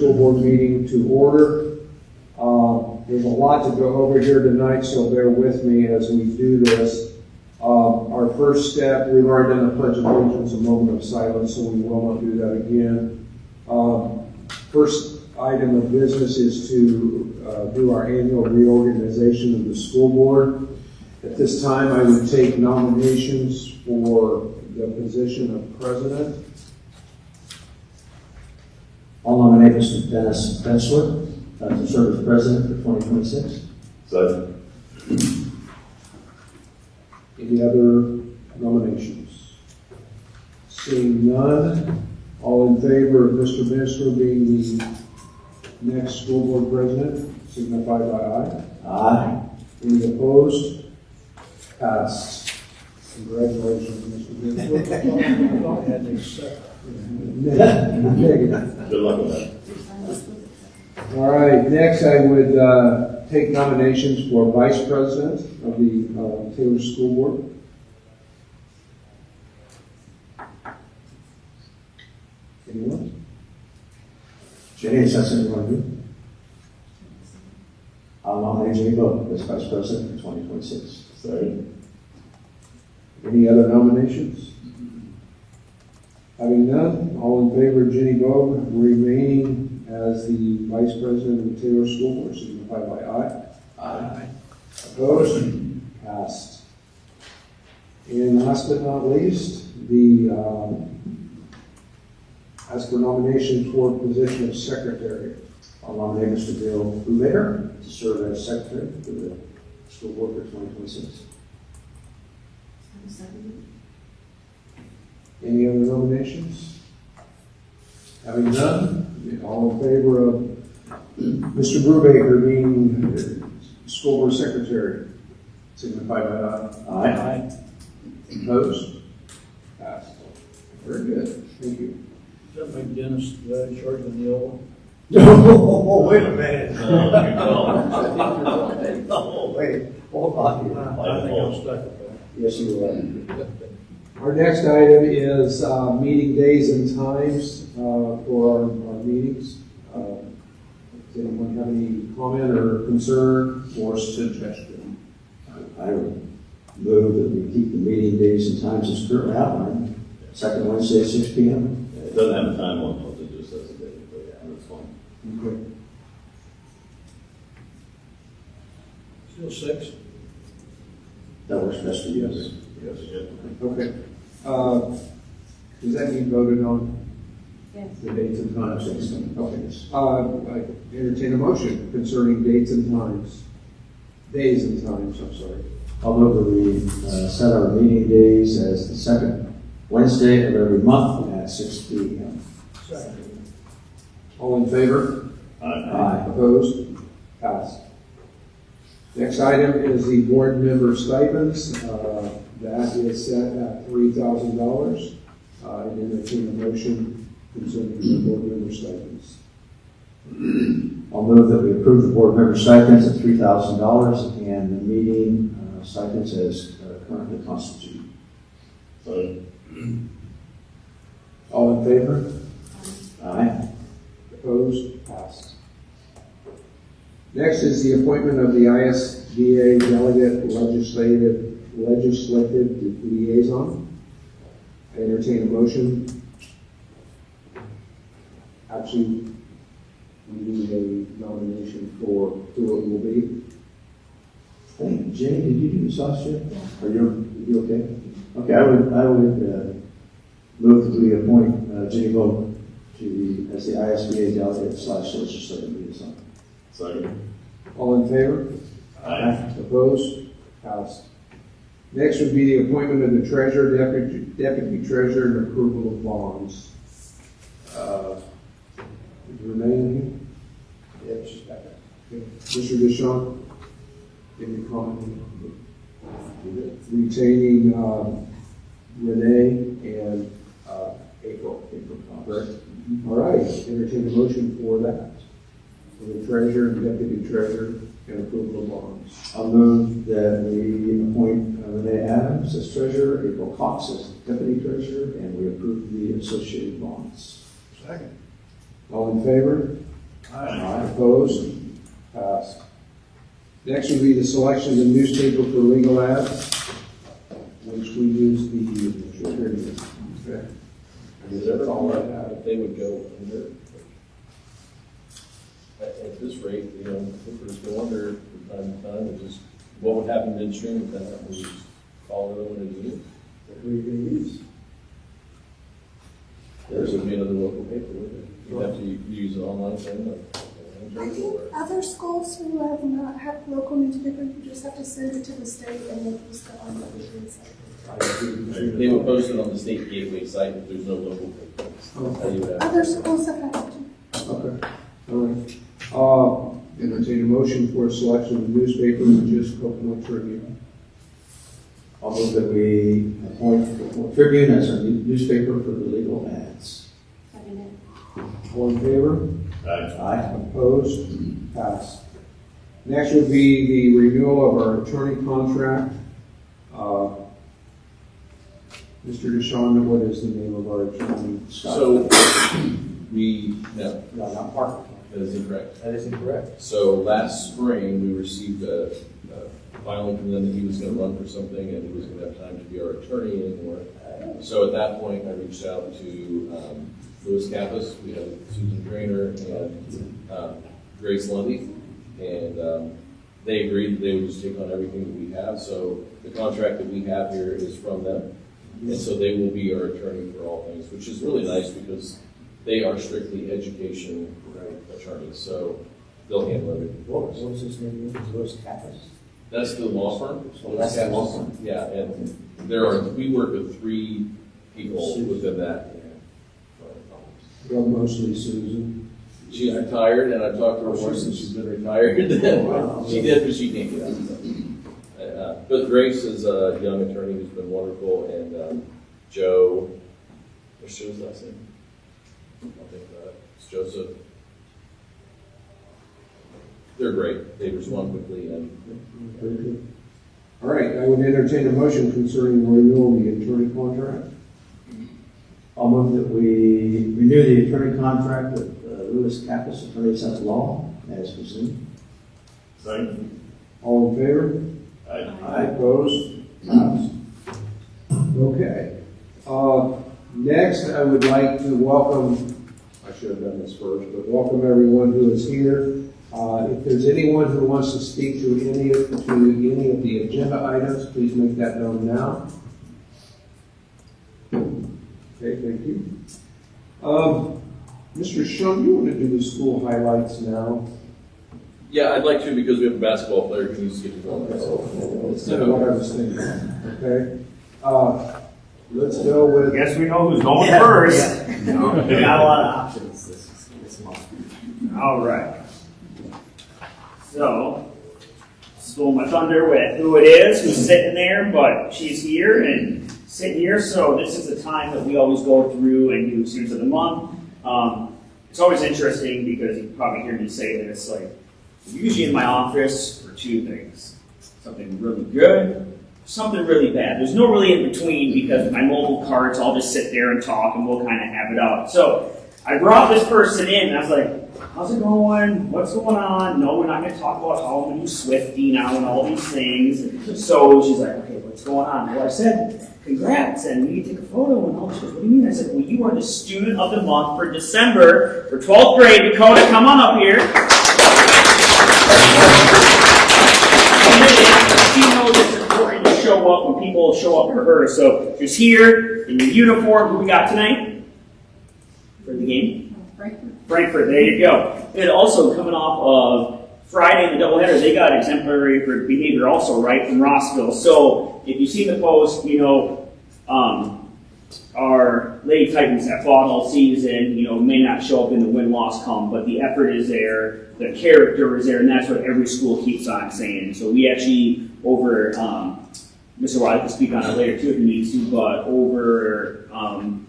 School board meeting to order. There's a lot to go over here tonight, so bear with me as we do this. Our first step, we've already done the Pledge of Allegiance, a moment of silence, so we will not do that again. First item of business is to do our annual reorganization of the school board. At this time, I would take nominations for the position of president. I'll nominate Mr. Dennis Bensler to serve as president for 2026. Second. Any other nominations? Seeing none, all in favor of Mr. Bensler being the next school board president, signify by aye. Aye. Any opposed? Passed. Congratulations, Mr. Bensler. Negative. Good luck with that. All right, next I would take nominations for vice president of the Taylor School Board. Anyone? Jenny, is that something you want to do? I'll nominate Jenny Bowe as vice president for 2026. Second. Any other nominations? Having none, all in favor of Jenny Bowe remaining as the vice president of the Taylor School Board, signify by aye. Aye. Opposed? Passed. And last but not least, as for nominations for position of secretary. I'll nominate Mr. Bill Later to serve as secretary for the school board for 2026. Any other nominations? Having none, all in favor of Mr. Brubaker being school board secretary, signify by aye. Aye. Opposed? Passed. Very good, thank you. Does that make Dennis shorter than the old one? Oh, wait a minute. No, Oh, wait. Hold on here. I think I'm stuck with that. Yes, you are. Our next item is meeting days and times for our meetings. Does anyone have any comment or concern or suggestion? I would move that we keep the meeting days and times as currently outlined. Second Wednesday at 6 p.m. it doesn't have a time limit, it just says a date, but yeah, that's fine. Okay. Still 6? That works best for you. Yes. Yes. Okay. Does that need voted on? Yes. The dates and times? Okay. I entertain a motion concerning dates and times. Days and times, I'm sorry. I'll move that we set our meeting days as the second Wednesday of every month at 6 p.m. Second. All in favor? Aye. Opposed? Passed. Next item is the board member stipends. That is set at $3,000. I entertain a motion concerning the board member stipends. I'll move that we approve the board member stipends at $3,000 and the meeting stipends as currently constituted. Second. All in favor? Aye. Opposed? Passed. Next is the appointment of the ISBA delegate legislative liaison. I entertain a motion. Actually, we need a nomination for who it will be. I think, Jenny, did you do this last year? Are you okay? Okay, I would move that we appoint Jenny Bowe as the ISBA delegate / legislative liaison. Second. All in favor? Aye. Opposed? Passed. Next would be the appointment of the treasurer, deputy treasurer, and approval of bonds. Is Renee in here? Yeah, she's back. Okay. Mr. Deschamps, any comment? Retaining Renee and April. Correct? All right, entertain a motion for that. For the treasurer and deputy treasurer and approval of bonds. I'll move that we appoint Renee Adams as treasurer, April Cox as deputy treasurer, and we approve the associated bonds. Second. All in favor? Opposed? Passed. Next would be the selection of the newspaper for legal ads, which we use the Tribune. Okay. Is it ever all right if they would go under? At this rate, you know, clippers go under from time to time, it just, what would happen midstream if that happened? We just follow it when it is. Who are you gonna use? There would be another local paper, would it? You'd have to use an online thing, like, I think other schools who have not have local newspapers, you just have to send it to the state and they post it on the district site. they would post it on the state gateway site if there's no local paper. That's how you would have. Other schools have had it too. Okay, all right. Entertain a motion for a selection of newspaper, which is Kokomo Tribune. I'll move that we appoint Tribune as our newspaper for the legal ads. All in favor? Aye. Opposed? Passed. Next would be the renewal of our attorney contract. Mr. DeShawn, what is the name of our attorney? So, no, No, not Parker. that is incorrect. That is incorrect. So last spring, we received a filing from them that he was going to run for something and he was going to have time to be our attorney anymore. So at that point, I reached out to Louis Kappas, we have Susan Drainer, and Grace Lundy, and they agreed that they would just take on everything that we have. So the contract that we have here is from them, and so they will be our attorney for all things, which is really nice because they are strictly education attorneys, so they'll handle everything for us. What was his name? Louis Kappas? That's the law firm. Oh, that's the law firm. Yeah, and we work with 3 people within that. Well, mostly Susan. She's retired, and I've talked to her more since she's been retired. She did, but she can't get out. So. But Grace is a young attorney who's been wonderful, and Joe, what's Joe's last name? I'll think about it. It's Joseph. They're great. They respond quickly, and Very good. All right, I would entertain a motion concerning the renewal of the attorney contract. I'll move that we renew the attorney contract with Louis Kappas, attorneys at law, as presumed. Second. All in favor? Aye. Opposed? Passed. Okay. Next, I would like to welcome, I should have done this first, but welcome everyone who is here. If there's anyone who wants to speak to any of the agenda items, please make that known now. Okay, thank you. Mr. Shum, you want to do the school highlights now? yeah, I'd like to because we have a basketball player who needs to get to go. That's what I was thinking. Okay. Let's go with. Guess we know who's going first. Not a lot of options this month. All right. So, stole my thunder with who it is, who's sitting there, but she's here and sitting here. So this is the time that we always go through and do students of the month. It's always interesting because you can probably hear me say this, like, usually in my office for 2 things. Something really good, something really bad. There's no really in between because my mobile cards, I'll just sit there and talk and we'll kind of have it out. So I brought this person in and I was like, how's it going? What's going on? No, we're not going to talk about how I'm a new Swiftie now and all these things. So she's like, okay, what's going on? Well, I said, congrats, and we need to take a photo. And all she goes, what do you mean? I said, well, you are the student of the month for December for 12th grade. Dakota, come on up here. She knows it's important to show up when people show up for her. So she's here in the uniform. Who we got tonight for the game? Frankfurt. There you go. And also coming off of Friday in the doubleheader, they got exemplary for behavior also, right, from Rossville. So if you see the post, you know, our Lady Titans have fought all season, you know, may not show up in the win-loss column, but the effort is there, the character is there, and that's what every school keeps on saying. So we actually, over, Mr. Wiley can speak on it later too if he needs to, but over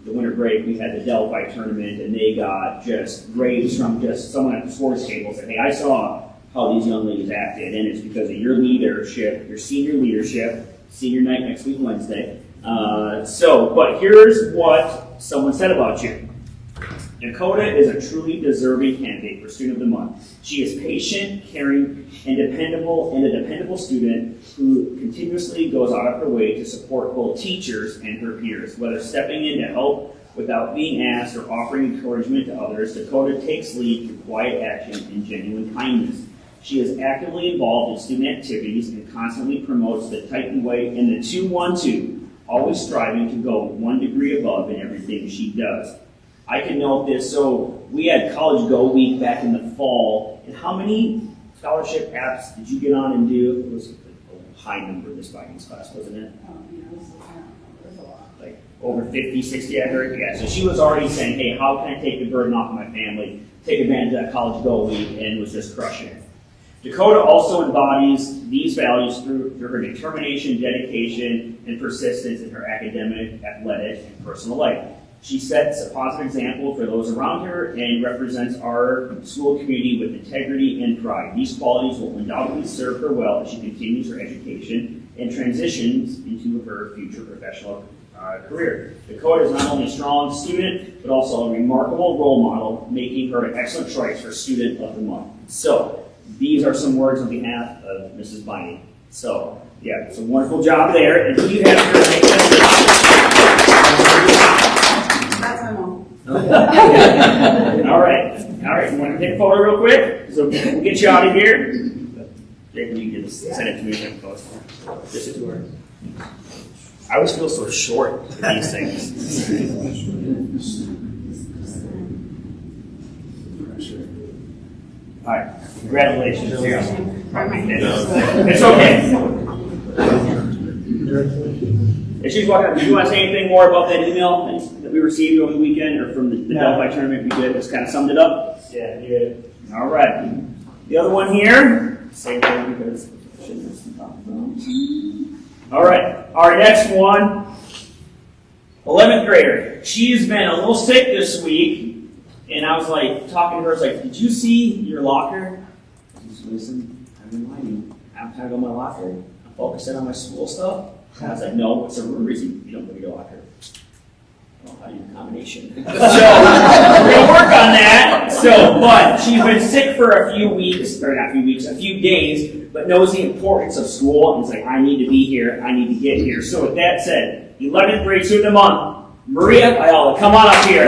the winter break, we had the Delphi tournament, and they got just raves from just someone at the sports table saying, hey, I saw how these young ladies acted, and it's because of your leadership, your senior leadership, senior night next week, Wednesday. But here's what someone said about you. Dakota is a truly deserving candidate for Student of the Month. She is patient, caring, and a dependable student who continuously goes out of her way to support both teachers and her peers. Whether stepping in to help without being asked or offering encouragement to others, Dakota takes lead through quiet action and genuine kindness. She is actively involved in student activities and constantly promotes the Titan Way and the 2-1-2, always striving to go 1 degree above in everything she does. I can note this, so we had College Go Week back in the fall, and how many scholarship apps did you get on and do? It was a high number this Vikings class, wasn't it? Like over 50, 60, I heard. Yeah, so she was already saying, hey, how can I take the burden off my family, take advantage of that College Go Week, and was just crushing it. Dakota also embodies these values through her determination, dedication, and persistence in her academic, athletic, and personal life. She sets a positive example for those around her and represents our school community with integrity and pride. These qualities will undoubtedly serve her well as she continues her education and transitions into her future professional career. Dakota is not only a strong student, but also a remarkable role model, making her an excellent choice for Student of the Month. So, these are some words on behalf of Mrs. Biney. So, yeah, it's a wonderful job there. And who do you have here to make That's my mom. All right. You want to take a photo real quick? So we'll get you out of here. Jacob, you can just send it to me and post it. This is where. I always feel so short with these things. All right. Congratulations. It's okay. As she's walking up, do you want to say anything more about that email that we received over the weekend or from the Delphi tournament we did? Just kind of summed it up? Yeah. All right. The other one here. Same thing because all right. Our next one, 11th grader. She's been a little sick this week, and I was like talking to her. I was like, "Did you see your locker?" She said, "Listen, I've been lying. I'm trying to go to my locker. I'm focusing on my school stuff." And I was like, "No, what's the reason you don't go to your locker?" Well, how do you do a combination? So we're gonna work on that. But she's been sick for a few weeks, or not a few weeks, a few days, but knows the importance of school and is like, I need to be here, I need to get here. So with that said, 11th grade student of the month, Maria Ayala, come on up here.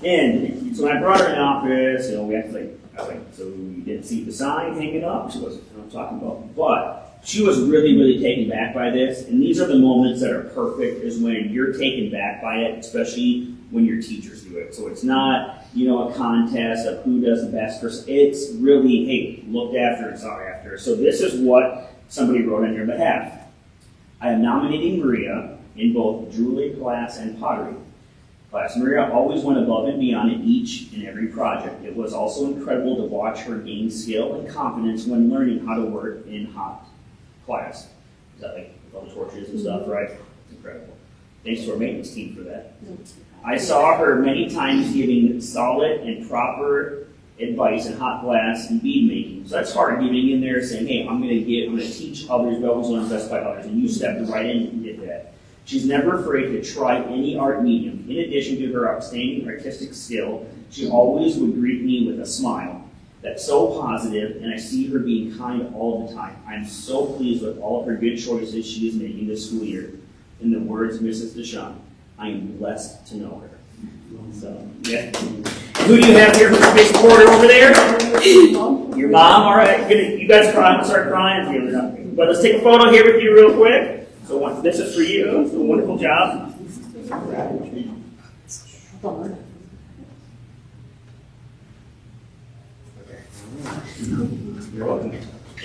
And so when I brought her in the office, we had to I was like, so you didn't see the sign hanging up? She wasn't what I'm talking about. But she was really, really taken back by this. And these are the moments that are perfect, is when you're taken back by it, especially when your teachers do it. So it's not, a contest of who does the best person. It's really, hey, looked after and saw after. So this is what somebody wrote on your behalf. I am nominating Maria in both jewelry class and pottery class. Maria always went above and beyond in each and every project. It was also incredible to watch her gain skill and confidence when learning how to work in hot class. Is that like with all the torches and stuff, right? It's incredible. Thanks to our maintenance team for that. I saw her many times giving solid and proper advice in hot glass and bead making. So that's hard, getting in there saying, hey, I'm going to teach others, we always learn best by others, and you stepped right in and did that. She's never afraid to try any art medium. In addition to her outstanding artistic skill, she always would greet me with a smile that's so positive, and I see her being kind all the time. I'm so pleased with all of her good choices she is making this school year. In the words of Mrs. Deschamps, I am blessed to know her. So, yeah. Who do you have here for the big supporter over there? Your mom, all right. Good. You guys start crying. But let's take a photo here with you real quick. So this is for you. It's a wonderful job. You're welcome.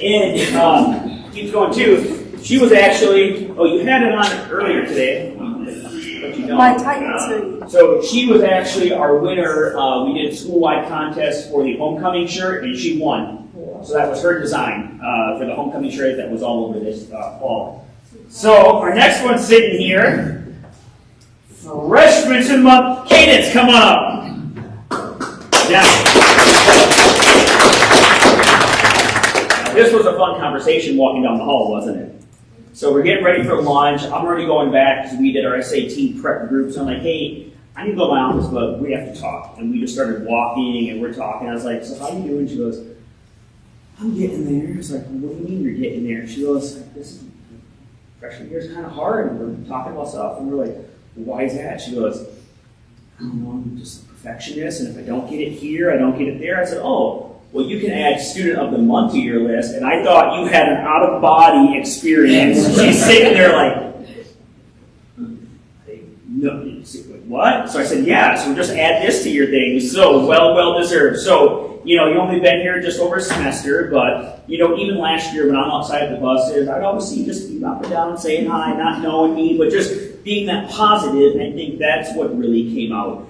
And keeps going too. She was actually, you had it on earlier today. But you don't. My Titans hoodie. So she was actually our winner. We did a school-wide contest for the homecoming shirt, and she won. So that was her design for the homecoming shirt that was all over this fall. So our next one sitting here, freshman to the month, Cadence, come on up. Now, this was a fun conversation walking down the hall, wasn't it? So we're getting ready for lunch. I'm already going back because we did our SAT prep group. So I'm like, hey, I need to go to my office, but we have to talk. And we just started walking and we're talking. I was like, so how you doing? She goes, I'm getting there. I was like, what do you mean you're getting there? She goes, this freshman year is kind of hard. And we're talking about stuff. And we're like, why is that? She goes, I don't know, I'm just a perfectionist. And if I don't get it here, I don't get it there. I said, oh, well, you can add student of the month to your list. And I thought you had an out-of-body experience. She's sitting there like, no, what? So I said, yeah, so just add this to your thing. So, well deserved. So, you only been here just over a semester, but, even last year when I'm outside the buses, I'd always see you just be up and down saying hi, not knowing me, but just being that positive, and I think that's what really came out.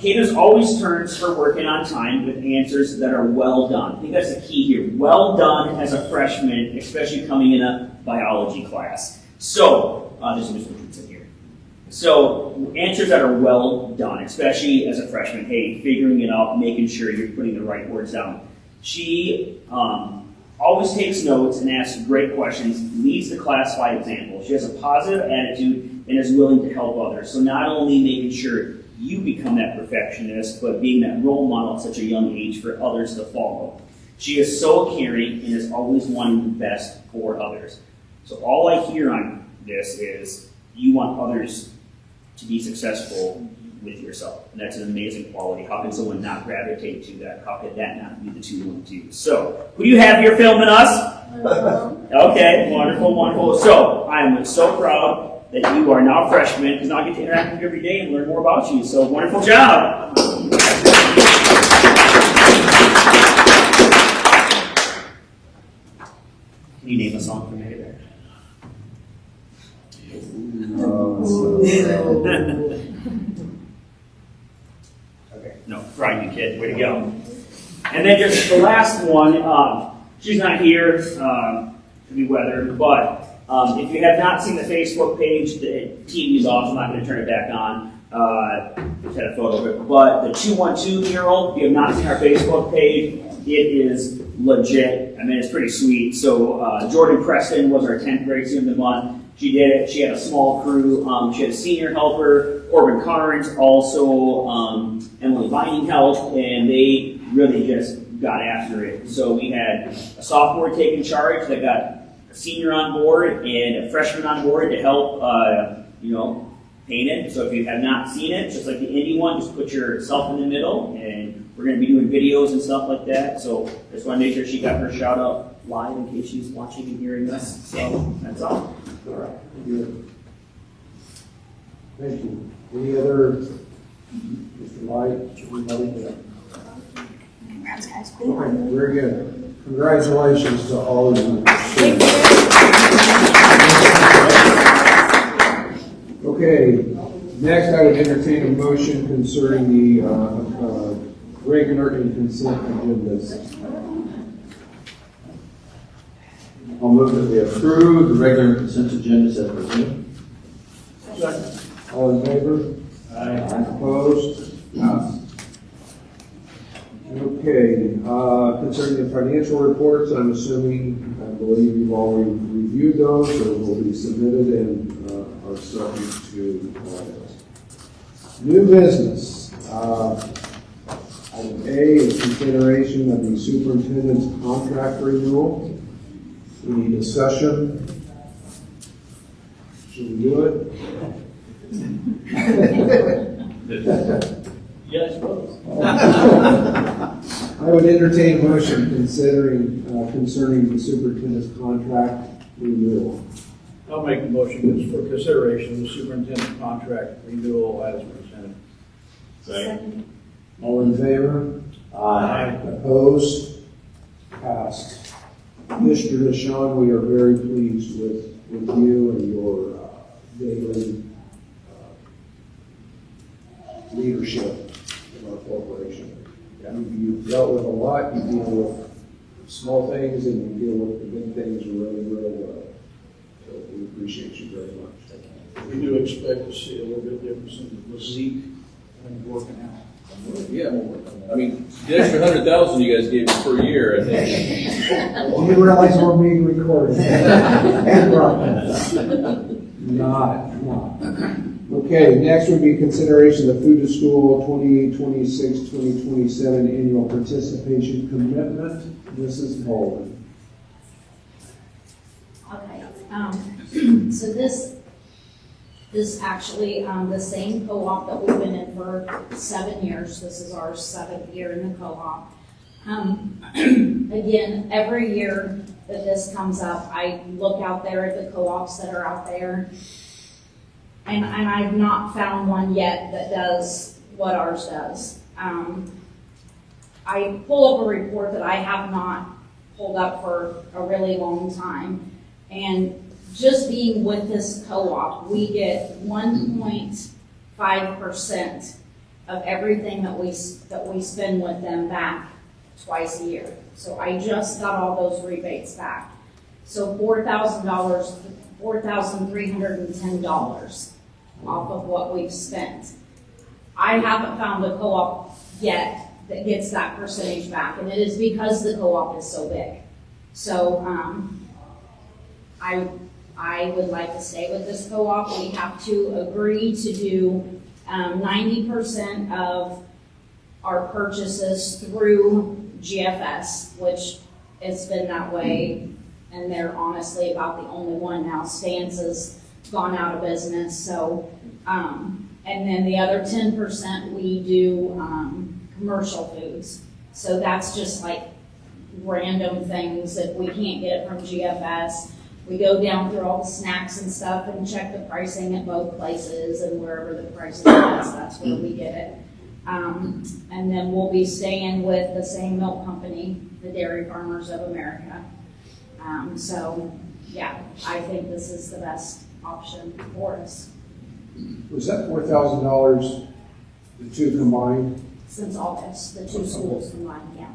Candace always turns her working on time with answers that are well done. I think that's the key here. Well done as a freshman, especially coming in a biology class. So, there's some descriptions in here. So, answers that are well done, especially as a freshman. Hey, figuring it out, making sure you're putting the right words down. She always takes notes and asks great questions, leads the class by example. She has a positive attitude and is willing to help others. So not only making sure you become that perfectionist, but being that role model at such a young age for others to follow. She is so caring and is always wanting the best for others. So all I hear on this is you want others to be successful with yourself. And that's an amazing quality. How can someone not gravitate to that? How could that not be the 2-1-2? So, who do you have here filming us? Okay, wonderful. So, I'm so proud that you are now a freshman, because now I get to interact with you every day and learn more about you. So, wonderful job. Can you name a song for me there? Okay, no, right, you kid. Way to go. And then just the last one, she's not here to be weathered, but if you have not seen the Facebook page, the TV is off, I'm not going to turn it back on. Just had a photo of it. But the 212 mural, if you have not seen our Facebook page, it is legit. I mean, it's pretty sweet. So Jordan Preston was our 10th grade student of the month. She did it. She had a small crew. She had a senior helper, Corbin Carnes, also Emily Vining helped, and they really just got after it. So we had a sophomore taking charge that got a senior on board and a freshman on board to help, paint it. So if you have not seen it, just like the indie one, just put yourself in the middle, and we're going to be doing videos and stuff like that. So I just want to make sure she got her shout out live in case she's watching and hearing this. So that's all. All right, good. Thank you. Any other, Mr. Light, anybody? Congrats, guys. All right, very good. Congratulations to all of you. Okay, next I would entertain a motion concerning the regular and consent agendas. I'll move that we approve the regular consent agendas as presented. Second. All in favor? Aye. Opposed? Passed. Okay, concerning the financial reports, I'm assuming, I believe you've already reviewed those, so will be submitted and are subject to audit. New business. Item A is consideration of the superintendent's contract renewal. Any discussion? Should we do it? Yeah, I suppose. I would entertain a motion concerning the superintendent's contract renewal. I'll make the motion for consideration of the superintendent contract renewal as presented. Second. All in favor? Aye. Opposed? Passed. Mr. Deshawn, we are very pleased with you and your daily leadership in our corporation. You've dealt with a lot, you deal with small things and you deal with the big things really, really well. So we appreciate you very much. We do expect to see a little bit difference in the physique when you're working out. Yeah, we'll work on that. I mean, the extra 100,000 you guys gave me per year, I think. You realize we're being recorded. And broadcast. Not. Okay, next would be consideration of the Food to School 2026-2027 annual participation commitment. Mrs. Bowman. Okay, so this actually, the same co-op that we've been in for 7 years, this is our 7th year in the co-op. Again, every year that this comes up, I look out there at the co-ops that are out there, and I've not found one yet that does what ours does. I pull up a report that I have not pulled up for a really long time, and just being with this co-op, we get 1.5% of everything that we spend with them back twice a year. So I just got all those rebates back. So $4,310 off of what we've spent. I haven't found a co-op yet that gets that percentage back, and it is because the co-op is so big. So I would like to stay with this co-op. We have to agree to do 90% of our purchases through GFS, which it's been that way, and they're honestly about the only one now. Stance has gone out of business, so, and then the other 10% we do commercial foods. So that's just like random things that we can't get it from GFS. We go down through all the snacks and stuff and check the pricing at both places, and wherever the pricing is, that's where we get it. And then we'll be staying with the same milk company, the Dairy Farmers of America. So yeah, I think this is the best option for us. Was that $4,000 the two combined? Since August, the two schools combined, yeah.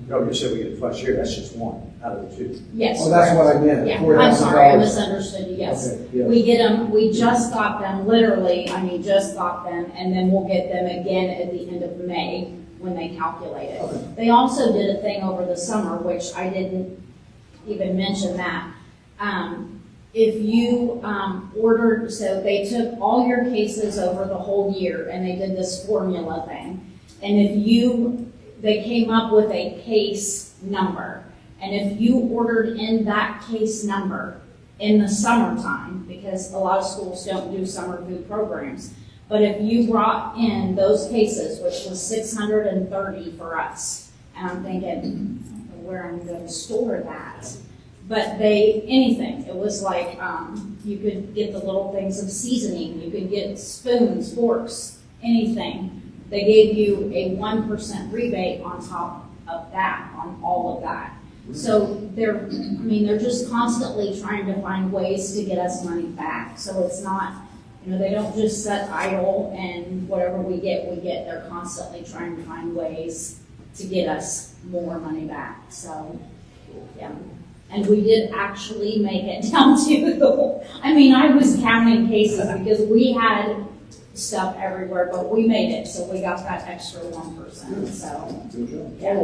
No, you said we get twice a year, that's just one out of the two. Yes. Oh, that's correct. what I meant. Yeah, $4,000. I'm sorry, I misunderstood you, yes. Okay, yeah. We get them, we just got them, literally, just got them, and then we'll get them again at the end of May when they calculate it. Okay. They also did a thing over the summer, which I didn't even mention that. If you ordered, so they took all your cases over the whole year and they did this formula thing. And they came up with a case number. And if you ordered in that case number in the summertime, because a lot of schools don't do summer food programs, but if you brought in those cases, which was 630 for us, and I'm thinking, where I'm going to store that. But anything. It was like, you could get the little things of seasoning, you could get spoons, forks, anything. They gave you a 1% rebate on top of that, on all of that. So they're just constantly trying to find ways to get us money back. So it's not, they don't just sit idle and whatever we get. They're constantly trying to find ways to get us more money back. So, yeah. And we did actually make it down to, I was counting cases because we had stuff everywhere, but we made it, so we got that extra 1%, so. Good job. Yeah.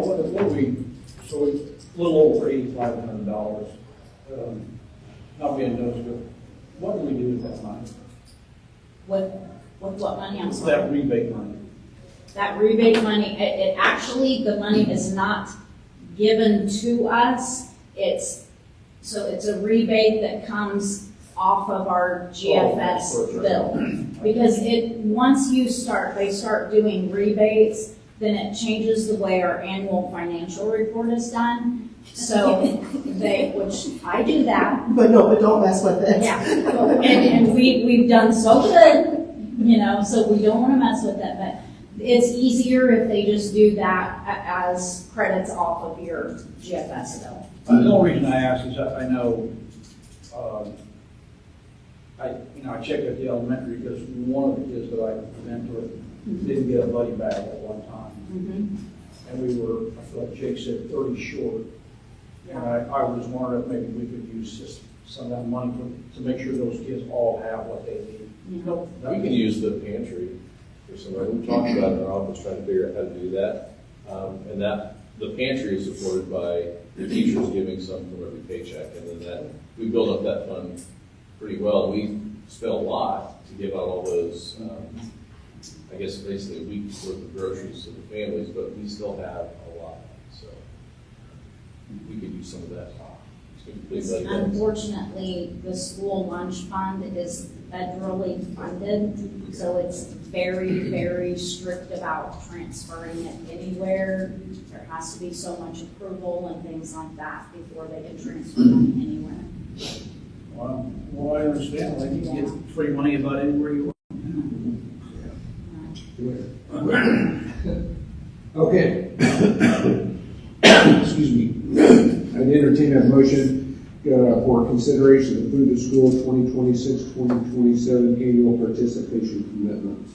So a little over $8,500, not being nosy, but what do we do with that money? With what money, I'm sorry? That rebate money. That rebate money, it actually, the money is not given to us. It's a rebate that comes off of our GFS bill. Because once they start doing rebates, then it changes the way our annual financial report is done. So which I do that. But don't mess with it. Yeah, and we've done so good, so we don't want to mess with it, but it's easier if they just do that as credits off of your GFS bill. The only reason I ask is I know, I checked at the elementary because one of the kids that I mentored didn't get a buddy bag at one time. And we were, I feel like Jake said, 30 short. And I was wondering if maybe we could use some of that money to make sure those kids all have what they need. Yeah. We can use the pantry. for somewhere. We've talked about it in our office, trying to figure out how to do that. And that, the pantry is supported by the teachers giving some from every paycheck, and then that, we build up that fund pretty well. We spent a lot to give out all those, I guess basically a week's worth of groceries to the families, but we still have a lot, so we could use some of that. It's gonna be big money back. Unfortunately, the school lunch fund is federally funded, so it's very, very strict about transferring it anywhere. There has to be so much approval and things like that before they can transfer money anywhere. Well, I understand, like you can get free money about anywhere you want. Okay. Excuse me. I'd entertain a motion for consideration of food to school 2026-2027 annual participation commitment.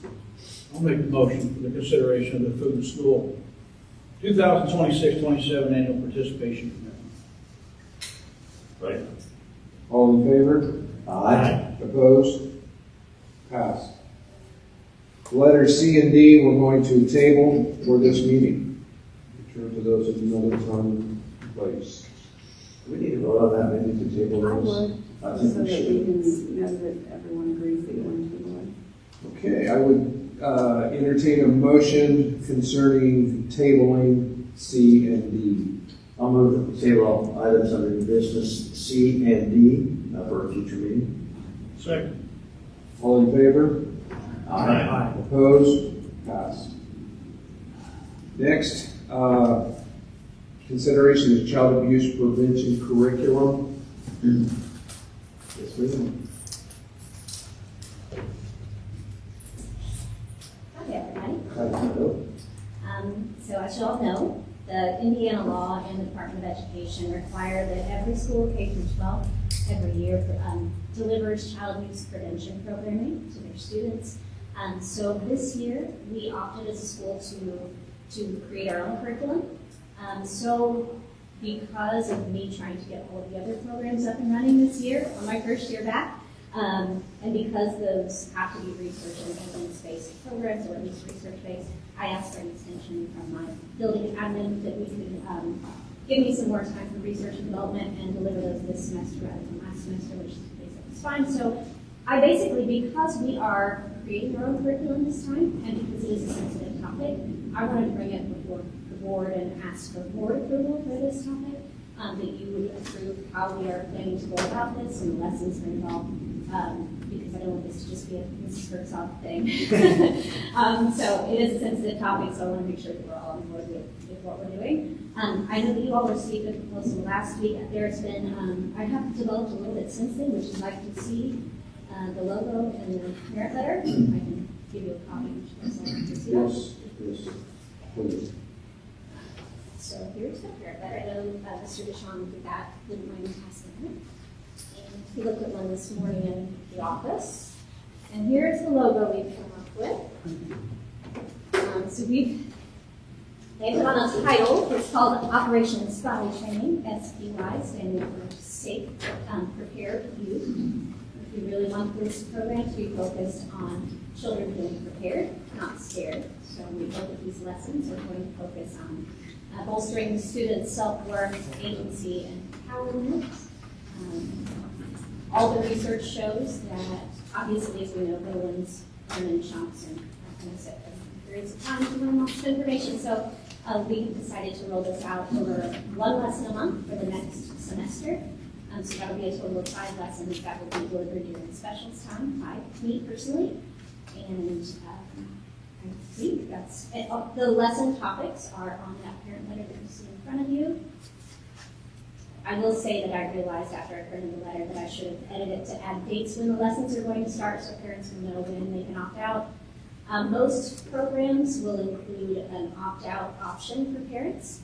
I'll make the motion for the consideration of the food and school 2026-27 annual participation commitment. Right. All in favor? Aye. Opposed? Passed. Letter C and D, we're going to table for this meeting. Return to those at another time and place. We need to vote on that, maybe to table I those. would, I so think that we we should. can know that everyone agrees that you want to table it. Okay, I would entertain a motion concerning tabling C and D. I'll move that we table items under new business C and D for a future meeting. Second. All in favor? Aye. Opposed? Passed. Next, consideration of child abuse prevention curriculum. Yes, we do. Hi, everybody. Hello. So as you all know, the Indiana law and the Department of Education require that every school K through 12 every year delivers child abuse prevention programming to their students. So this year, we opted as a school to create our own curriculum. So because of me trying to get all of the other programs up and running this year, on my first year back, and because those have to be research and evidence-based programs, or at least research-based, I asked for an extension from my building admin that we could give me some more time for research and development and deliver those this semester rather than last semester, which is fine. So I basically, because we are creating our own curriculum this time, and because it is a sensitive topic, I wanted to bring it before the board and ask for board approval for this topic, that you would approve how we are planning to go about this and the lessons are involved, because I don't want this to just be a Mrs. Herzog thing. So it is a sensitive topic, so I want to make sure that we're all on board with what we're doing. I know that you all received a proposal last week. There's been, I have developed a little bit since then, which is like to see the logo and the parent letter. I can give you a copy, which is like to see that. Yes, please. So here's the parent letter. I know Mr. Deshawn did that, wouldn't mind passing it. And he looked at one this morning in the office. And here's the logo we've come up with. So we've landed on a title. It's called Operation Spotty Training, SPY, standing for Safe, Prepared Youth. We really want this program to be focused on children being prepared, not scared. So we hope that these lessons are going to focus on bolstering students' self-worth, agency, and empowerment. All the research shows that, obviously, as we know, no one's learn in chunks and kind of set periods of time to learn lots of information. So we decided to roll this out over one lesson a month for the next semester. So that will be a total of 5 lessons that will be delivered during specials time by me personally. And I think that's it. The lesson topics are on that parent letter that you see in front of you. I will say that I realized after I printed the letter that I should have edited it to add dates when the lessons are going to start so parents can know when they can opt out. Most programs will include an opt-out option for parents.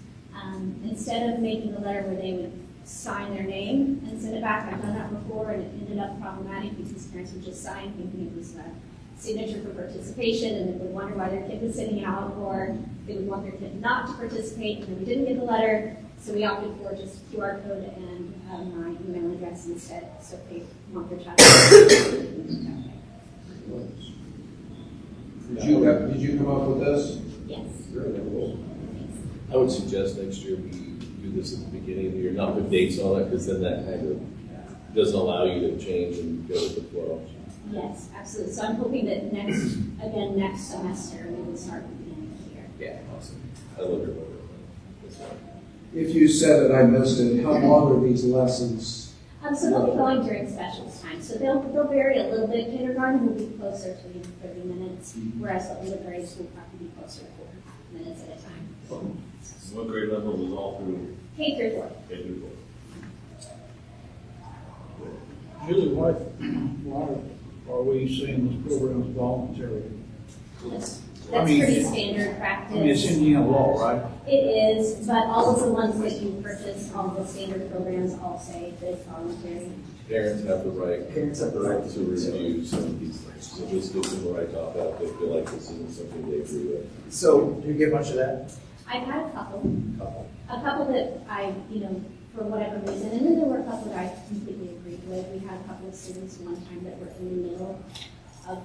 Instead of making a letter where they would sign their name and send it back, I've done that before and it ended up problematic because parents would just sign thinking it was a signature for participation and they would wonder why their kid was sitting out, or they would want their kid not to participate and then we didn't get the letter. So we opted for just QR code and my email address instead, so if they want their child to Did you come up with this? Yes. I would suggest next year we do this at the beginning of the year, not put dates on it, because then that kind of doesn't allow you to change and go with the flow. Yes, absolutely. So I'm hoping that next semester, we will start at the beginning of the year. Yeah, awesome. I love your logo. That's fine. If you said it, I missed it. How long are these lessons? So they'll be going during specials time. So they'll vary a little bit. Kindergarten will be closer to 30 minutes, whereas the grades will probably be closer to 4 minutes at a time. What grade level was all through K through 4. K through 4? Julie, why are we saying this program is voluntary? That's I mean, pretty standard practice. I mean, it's Indiana law, right? It is, but all of the ones that you purchase, all the standard programs all say that it's voluntary. Parents have the right. Parents have the right to review some of these things. So this gives them the right to opt out if they feel like this isn't something they agree with. So, do you get much of that? I've had a couple that I, for whatever reason, and then there were a couple that I completely agreed with. We had a couple of students one time that were in the middle of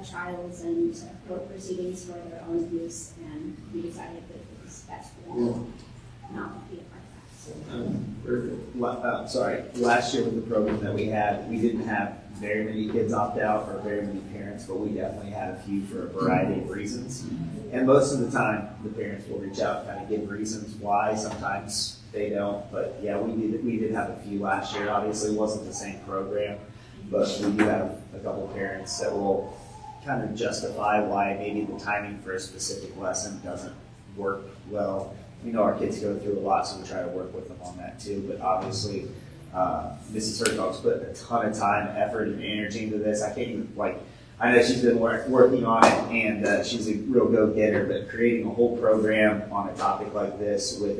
trials and court proceedings for their own use, and we decided that it was best for them not to be a part of that. Sorry, last year with the program that we had, we didn't have very many kids opt out or very many parents, but we definitely had a few for a variety of reasons. And most of the time, the parents will reach out and kind of give reasons why. Sometimes they don't, but yeah, we did have a few last year. Obviously, it wasn't the same program, but we do have a couple parents that will kind of justify why maybe the timing for a specific lesson doesn't work well. We know our kids go through a lot, so we try to work with them on that too. But obviously, Mrs. Hertog's put a ton of time, effort, and energy into this. I can't even, I know she's been working on it, and she's a real go-getter, but creating a whole program on a topic like this with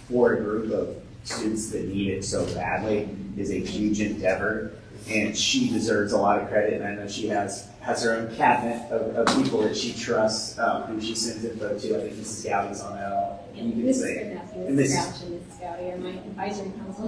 for a group of students that need it so badly is a huge endeavor. And she deserves a lot of credit, and I know she has her own cabinet of people that she trusts, who she sends info to. I think Mrs. Gowdy's on that. And Mrs. Crouch and Mrs. Gowdy are my advisory council.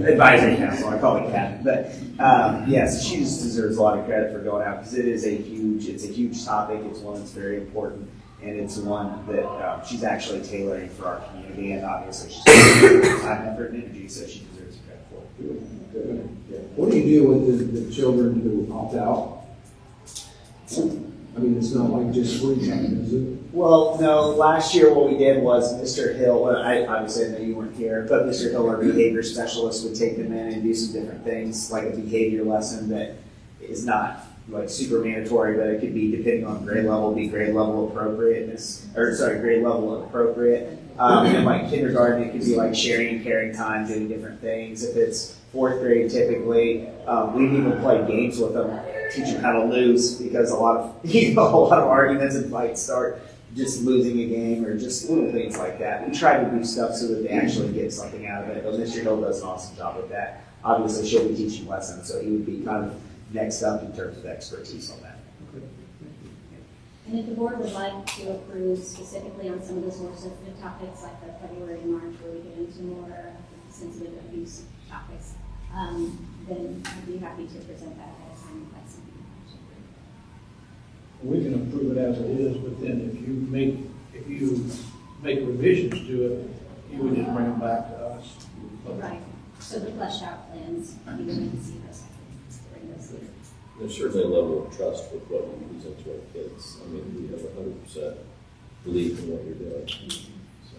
Advisory council, I call it cabinet. But yes, she just deserves a lot of credit for going out because it's a huge topic. It's one that's very important, and it's one that she's actually tailoring for our community. And obviously, she's putting time, effort, and energy, so she deserves credit for it. Good. What do you do with the children who opt out? I mean, it's not like just free time, is it? Well, no, last year what we did was Mr. Hill, I obviously know you weren't here, but Mr. Hill, our behavior specialist, would take them in and do some different things, like a behavior lesson that is not like super mandatory, but it could be, depending on grade level, grade level appropriate. And like kindergarten, it could be like sharing and caring time, doing different things. If it's fourth grade, typically, we've even played games with them, teach them how to lose, because a lot of arguments and fights start just losing a game or just little things like that. We try to do stuff so that they actually get something out of it. But Mr. Hill does an awesome job with that. Obviously, she'll be teaching lessons, so he would be kind of next up in terms of expertise on that. And if the board would like to approve specifically on some of those more sensitive topics, like the February and March, where we get into more sensitive abuse topics, then I'd be happy to present that ahead of time. That's something. We can approve it as it is, but then if you make revisions to it, you would just bring them back to us. Right. So the fleshed out plans, you would see those. Bring those here. There's certainly a level of trust with what we present to our kids. I mean, we have 100% belief in what you're doing. So.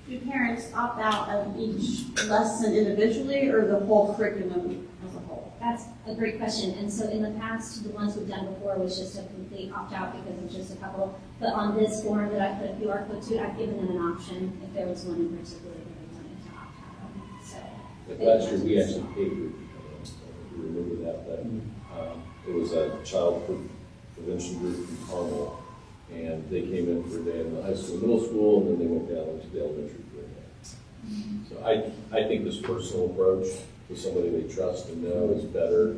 Do parents opt out of each lesson individually or the whole curriculum as a whole? That's a great question. And so in the past, the ones we've done before was just a complete opt-out because it was just a couple. But on this form that I put a QR code to, I've given them an option if there was one in particular that they wanted to opt out of. So, Like last year, we actually paid for we remember that, but it was a child prevention group from Carmel, and they came in for a day in the high school, middle school, and then they went down into the elementary for a day. So I think this personal approach with somebody they trust and know is better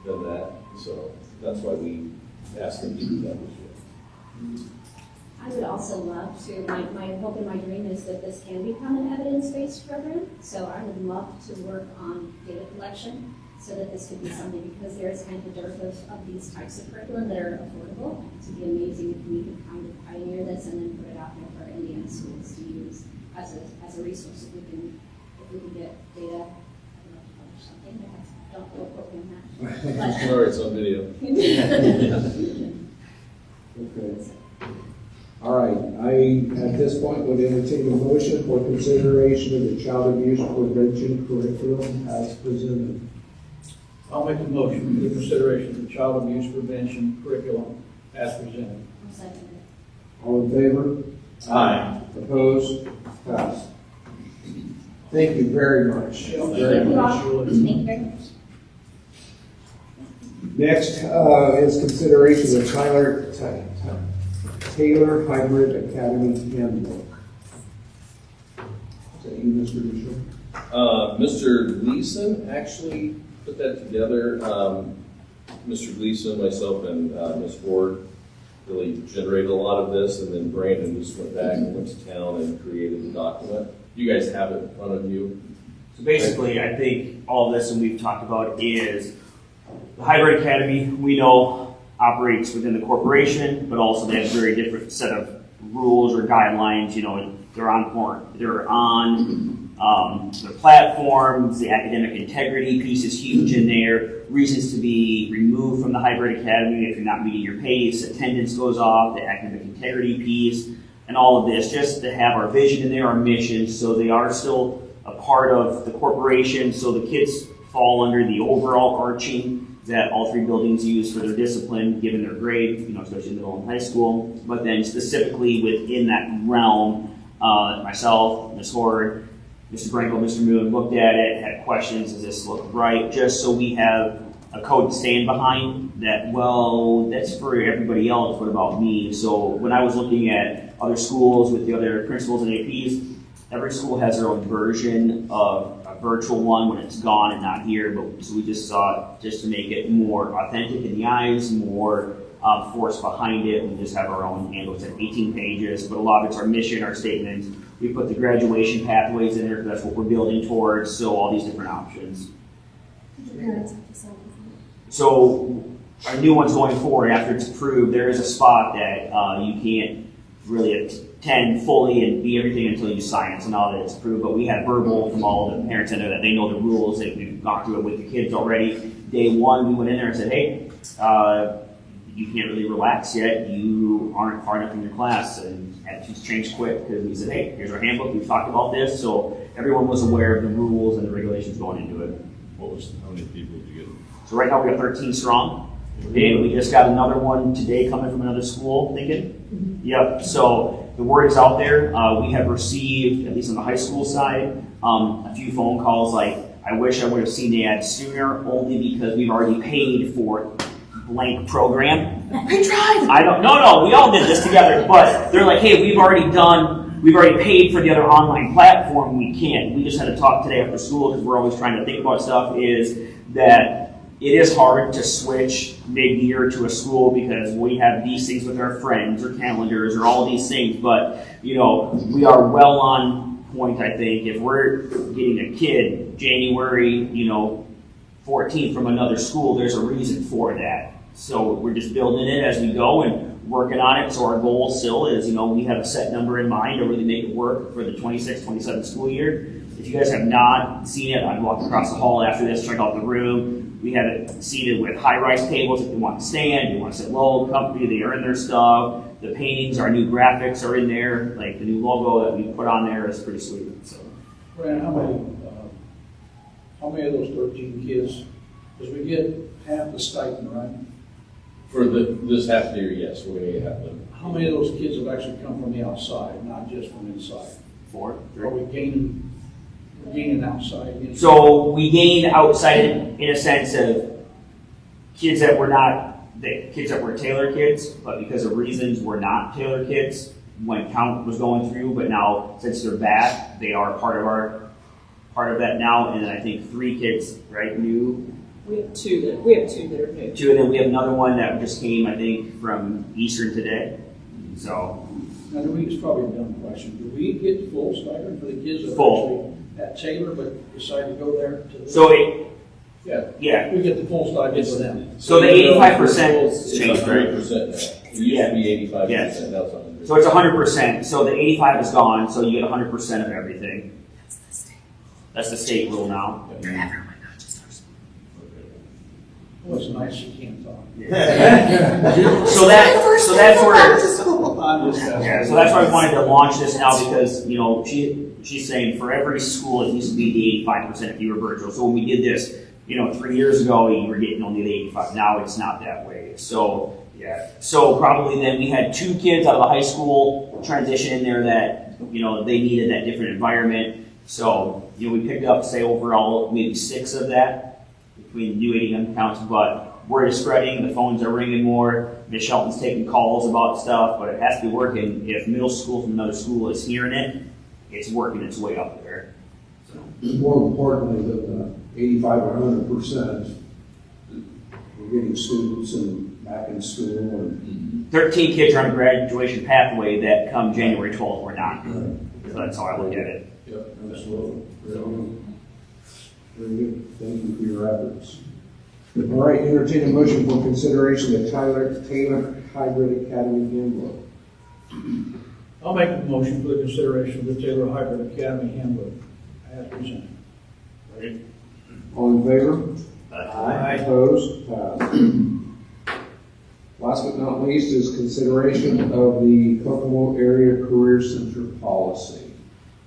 than that. So that's why we asked them to do that this year. I would also love to, my hope and my dream is that this can become an evidence-based program. So I would love to work on data collection so that this could be something, because there is kind of a dearth of these types of curriculum that are affordable. So it'd be amazing if we could kind of pioneer this and then put it out there for Indiana schools to use as a resource. If we can get data, I don't know, to publish something, don't go quote me on that. Sorry, it's on video. Okay. All right, at this point, would entertain a motion for consideration of the child abuse prevention curriculum as presented. I'll make the motion for the consideration of the child abuse prevention curriculum as presented. I'll second it. All in favor? Aye. Opposed? Passed. Thank you very much. Very Thank you much. all. Thank you very much. Next is consideration of Taylor Hybrid Academy Handbook. Is that you, Mr. Bishop? Mr. Gleason actually put that together. Mr. Gleason, myself, and Ms. Ford really generated a lot of this, and then Brandon just went back and went to town and created the document. You guys have it in front of you. So basically, I think all of this, and we've talked about, is the Hybrid Academy, we know, operates within the corporation, but also they have a very different set of rules or guidelines. You know, they're on their platforms. The academic integrity piece is huge in there. Reasons to be removed from the Hybrid Academy if you're not meeting your pace. Attendance goes off. The academic integrity piece, and all of this, just to have our vision in there, our mission. So they are still a part of the corporation. So the kids fall under the overall arching that all three buildings use for their discipline, given their grade, you know, especially middle and high school. But then specifically within that realm, myself, Ms. Horde, Mr. Brangle, Mr. Moon looked at it, had questions, does this look right? Just so we have a code to stand behind that, well, that's for everybody else, what about me? So when I was looking at other schools with the other principals and APs, every school has their own version of a virtual one when it's gone and not here, but so we just saw it just to make it more authentic in the eyes, more force behind it. We just have our own handbook. It's at 18 pages, but a lot of it's our mission, our statements. We put the graduation pathways in there because that's what we're building towards, so all these different options. The parents have to sign it. So our new ones going forward, after it's approved, there is a spot that you can't really attend fully and be everything until you sign it. So now that it's approved, but we had verbal from all of the parents in there that they know the rules. They've gone through it with the kids already. Day one, we went in there and said, hey, you can't really relax yet. You aren't far enough in your class. And attitudes changed quick because we said, hey, here's our handbook. We've talked about this. So everyone was aware of the rules and the regulations going into it. How many people did you get? So right now we got 13 strong. And we just got another one today coming from another school, thinking. Yep, so the word is out there. We have received, at least on the high school side, a few phone calls like, I wish I would have seen the ad sooner, only because we've already paid for blank program. We tried. No, we all did this together, but they're like, hey, we've already paid for the other online platform. We can't. We just had to talk today after school because we're always trying to think about stuff, is that it is hard to switch mid-year to a school because we have these things with our friends or calendars or all these things. But, you know, we are well on point, I think. If we're getting a kid January, 14th from another school, there's a reason for that. So we're just building it as we go and working on it. So our goal still is, we have a set number in mind to really make it work for the 26-27 school year. If you guys have not seen it, I'd walk across the hall after this, check out the room. We have it seated with high-rise tables if you want to stand, you want to sit low, comfy, they earn their stuff. The paintings, our new graphics are in there, like the new logo that we put on there is pretty sweet. So, Brandon, how many of those 13 kids, because we get half the stipend, right? For this half year, yes, we're going to get half of them. How many of those kids have actually come from the outside, not just from inside? 4, 3. Are we gaining outside? So we gained outside in a sense of kids that were Taylor kids, but because of reasons we're not Taylor kids when count was going through. But now since they're back, they are part of that now. And then I think 3 kids, right, new. We have two that are new. 2, and then we have another one that just came, I think, from Eastern today. So Now, it's probably a dumb question. Do we get full stipend for the kids that are Full. actually at Taylor but decide to go there? So Yeah, We get the full stipend for them. so the 85% It's changed, right? 100% now. It used to be 85%, now it's 100%. So it's 100%, so the 85 is gone, so you get 100% of everything. That's the state rule now. Well, it's nice you can't talk. So that's where, I'm just asking. yeah, so that's why I wanted to launch this now because, you know, she's saying for every school, it used to be the 85% if you were virtual. So when we did this, you know, 3 years ago, you were getting only the 85. Now it's not that way. So, yeah. So probably then we had 2 kids out of the high school transition in there that, you know, they needed that different environment. So, you know, we picked up, say, overall, maybe 6 of that between new 80 accounts, but word is spreading, the phones are ringing more, Ms. Shelton's taking calls about stuff, but it has to be working. If middle school from another school is hearing it, it's working its way up there. So. More importantly than 85 or 100%, we're getting students and back in school and 13 kids are on a graduation pathway that come January 12th we're not. So that's how I look at it. Yep, absolutely. Very good. Thank you for your efforts. All right, entertain a motion for consideration of Taylor Hybrid Academy handbook. I'll make a motion for the consideration of the Taylor Hybrid Academy handbook as presented. All in favor? Aye. Opposed? Passed. Last but not least is consideration of the Kokomo Area Career Center policy.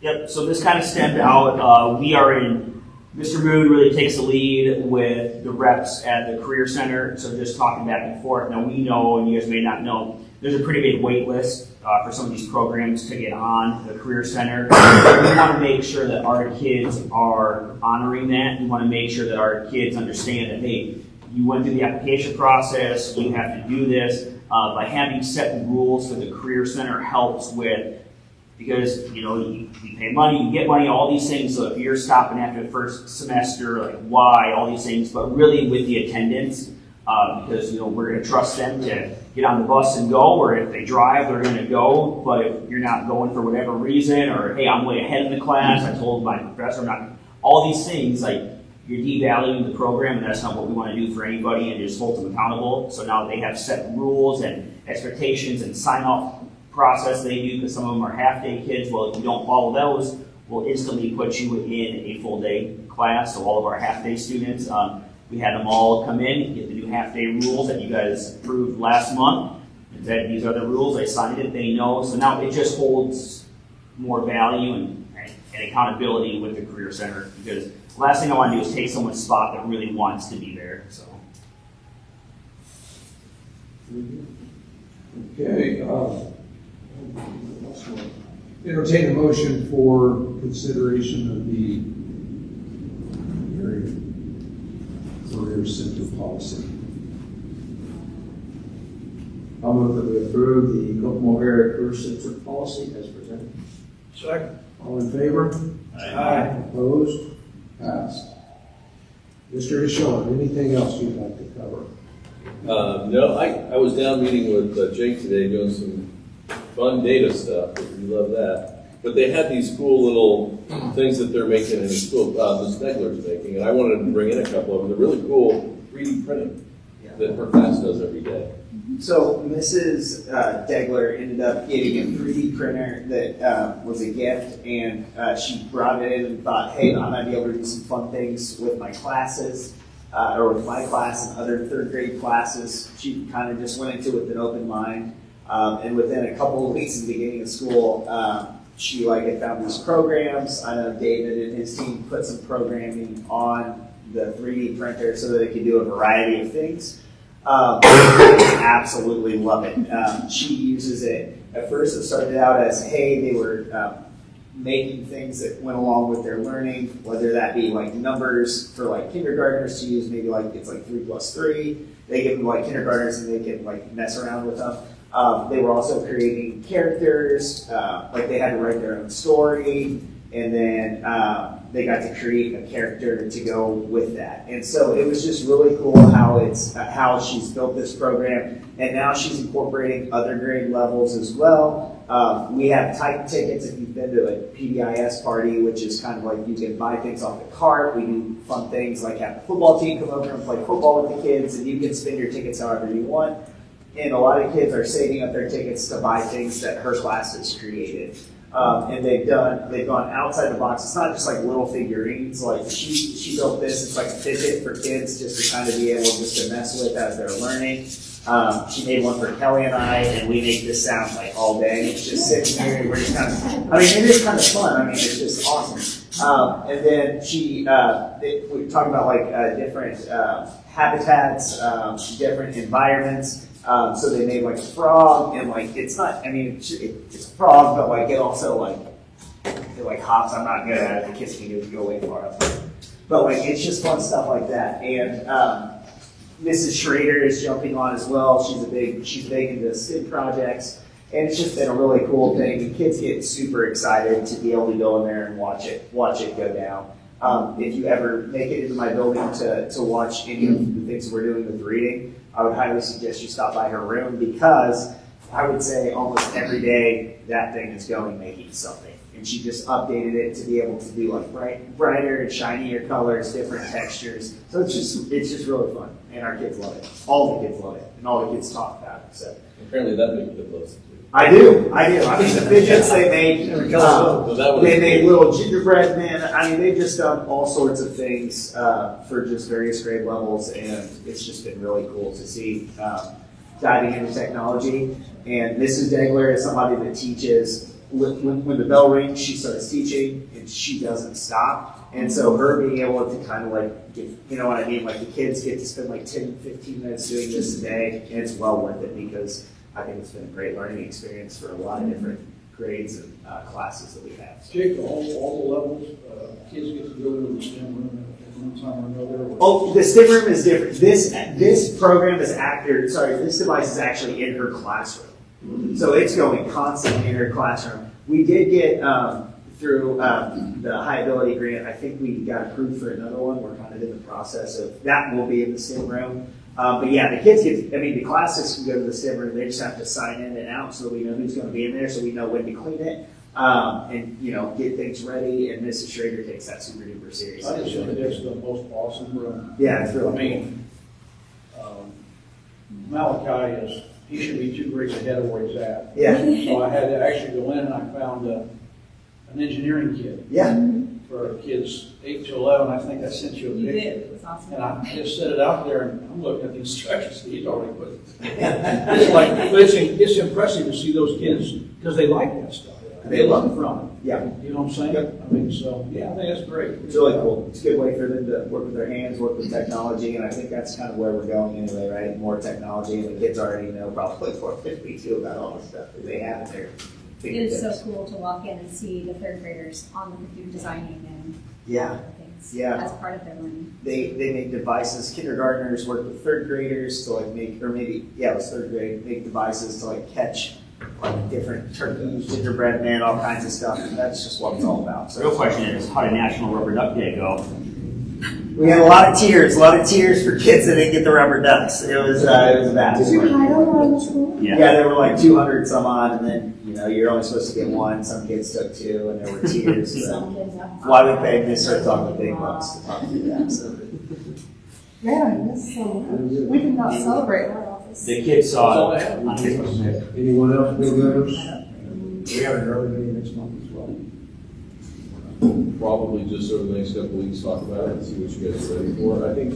Yep, so this kind of stemmed out. Mr. Moon really takes the lead with the reps at the Career Center, so just talking back and forth. Now we know, and you guys may not know, there's a pretty big wait list for some of these programs to get on the Career Center. We want to make sure that our kids are honoring that. We want to make sure that our kids understand that, hey, you went through the application process, you have to do this. By having set rules for the Career Center helps with, because, you know, you pay money, you get money, all these things. So if you're stopping after the first semester, like why, all these things, but really with the attendance, because, you know, we're going to trust them to get on the bus and go, or if they drive, they're going to go. But if you're not going for whatever reason, or hey, I'm way ahead in the class, I told my professor I'm not, all these things, like you're devaluing the program, and that's not what we want to do for anybody, and just hold them accountable. So now they have set rules and expectations and sign-off process they do, because some of them are half-day kids. Well, if you don't follow those, we'll instantly put you in a full-day class. So all of our half-day students, we had them all come in, get the new half-day rules that you guys approved last month. And said these are the rules, they signed it, they know. So now it just holds more value and accountability with the Career Center, because the last thing I want to do is take someone's spot that really wants to be there. So. Okay. Entertain a motion for consideration of the Area Career Center policy. I'll move that we approve the Kokomo Area Career Center policy as presented. Second. All in favor? Aye. Opposed? Passed. Mr. Ishon, anything else you'd like to cover? No, I was down meeting with Jake today doing some fun data stuff. We love that. But they had these cool little things that they're making in the school, Ms. Degler's making, and I wanted to bring in a couple of them. They're really cool 3D printing that her class does every day. So Mrs. Degler ended up getting a 3D printer that was a gift, and she brought it in and thought, hey, I might be able to do some fun things with my classes, or with my class and other third grade classes. She kind of just went into it with an open mind, and within a couple of weeks of the beginning of school, she had found these programs. I know David and his team put some programming on the 3D printer so that it could do a variety of things. Absolutely love it. She uses it. At first it started out as, hey, they were making things that went along with their learning, whether that be like numbers for like kindergartners to use, maybe like it's like 3 plus 3. They give them like kindergartners and they can like mess around with them. They were also creating characters, like they had to write their own story, and then they got to create a character to go with that. And so it was just really cool how she's built this program, and now she's incorporating other grade levels as well. We have type tickets if you've been to a PBIS party, which is kind of like you can buy things off the cart. We do fun things like have the football team come over and play football with the kids, and you can spend your tickets however you want. And a lot of kids are saving up their tickets to buy things that her class has created. And they've gone outside the box. It's not just like little figurines. Like she built this. It's like a fidget for kids just to kind of be able just to mess with as they're learning. She made one for Kelly and I, and we make this sound like all day. It's just sitting here, and we're just kind of, I mean, it is kind of fun. I mean, it's just awesome. And then we talk about like different habitats, different environments. So they made like a frog, and like, it's not, I mean, it's a frog, but like it also it like hops. I'm not good at it. The kids can go way far up. But like, it's just fun stuff like that. And, Mrs. Schrader is jumping on as well. She's big into STEM projects, and it's just been a really cool thing. The kids get super excited to be able to go in there and watch it go down. If you ever make it into my building to watch any of the things we're doing with reading, I would highly suggest you stop by her room, because I would say almost every day that thing is going making something. And she just updated it to be able to do like brighter and shinier colors, different textures. So it's just really fun, and our kids love it. All the kids love it, and all the kids talk about it. So Apparently that big kid loves it too. I do. I mean, the fidgets they made little gingerbread men. I mean, they've just done all sorts of things for just various grade levels, and it's just been really cool to see diving into technology. And Mrs. Degler is somebody that teaches. When the bell rings, she starts teaching, and she doesn't stop. And so her being able to kind of like, you know what I mean? Like the kids get to spend like 10, 15 minutes doing this a day, and it's well worth it, because I think it's been a great learning experience for a lot of different grades and classes that we have. So. Jake, all the levels, kids get to go to the STEM room at one time or another. Oh, the STEM room is different. This program is this device is actually in her classroom. So it's going constantly in her classroom. We did get, through the high ability grant, I think we got approved for another one. We're kind of in the process of, that will be in the STEM room. But yeah, the kids the classes can go to the STEM room. They just have to sign in and out so we know who's going to be in there, so we know when to clean it, and get things ready. And Mrs. Schrader takes that super duper seriously. I just think that's the most awesome room. Yeah, it's really I mean, Malachi he should be 2 grades ahead of where he's at. Yeah. So I had to actually go in and I found an engineering kit. Yeah. For kids 8 to 11. I think I sent you a picture. You did, it was awesome. And I just set it out there, and I'm looking at the instructions that he's already put. It's impressive to see those kids, because they like that stuff. They learn from it. Yeah. You know what I'm saying? I mean, so, yeah, I think that's great. It's really cool. It's a good way for them to work with their hands, work with technology, and I think that's kind of where we're going anyway, right? More technology, and the kids already know probably more than we do about all the stuff that they have in their It is so cool to walk in and see the third graders on the computer designing and Yeah. other things Yeah. as part of their learning. They make devices. Kindergartners work with third graders to like make, or maybe, yeah, it was third grade, make devices to like catch like different turkeys, gingerbread man, all kinds of stuff. And that's just what it's all about. The real question is, how did National Rubber Duck Day go? We had a lot of tears for kids that didn't get the rubber ducks. It was a bad. Did you hide them around the school? Yeah, there were like 200 some odd, and then you're only supposed to get one. Some kids took 2, and there were tears. Some kids have. Why we paid Miss her talking big bucks to talk through that. So. Man, I miss so much. We did not celebrate in our office. The kids saw it. Anyone else, Bill Governors? We have an early meeting next month as well. Probably just over the next couple of weeks, talk about it and see what you guys are ready for. I think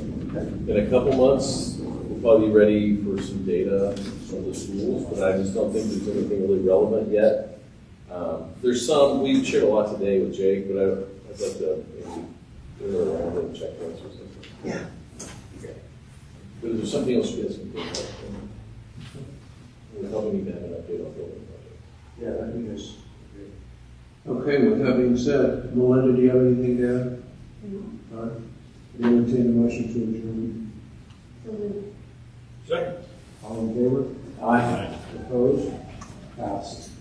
in a couple months, we'll probably be ready for some data from the schools, but I just don't think there's anything really relevant yet. There's some, we shared a lot today with Jake, but I'd like to maybe do a round of checkpoints or something. Yeah. But is there something else you guys can think of? We're helping me to have an update on building project. Yeah, I think that's great. Okay, with that being said, Melinda, do you have anything to add? All right. You entertain a motion to adjourn. Second. All in favor? Aye. Opposed? Passed.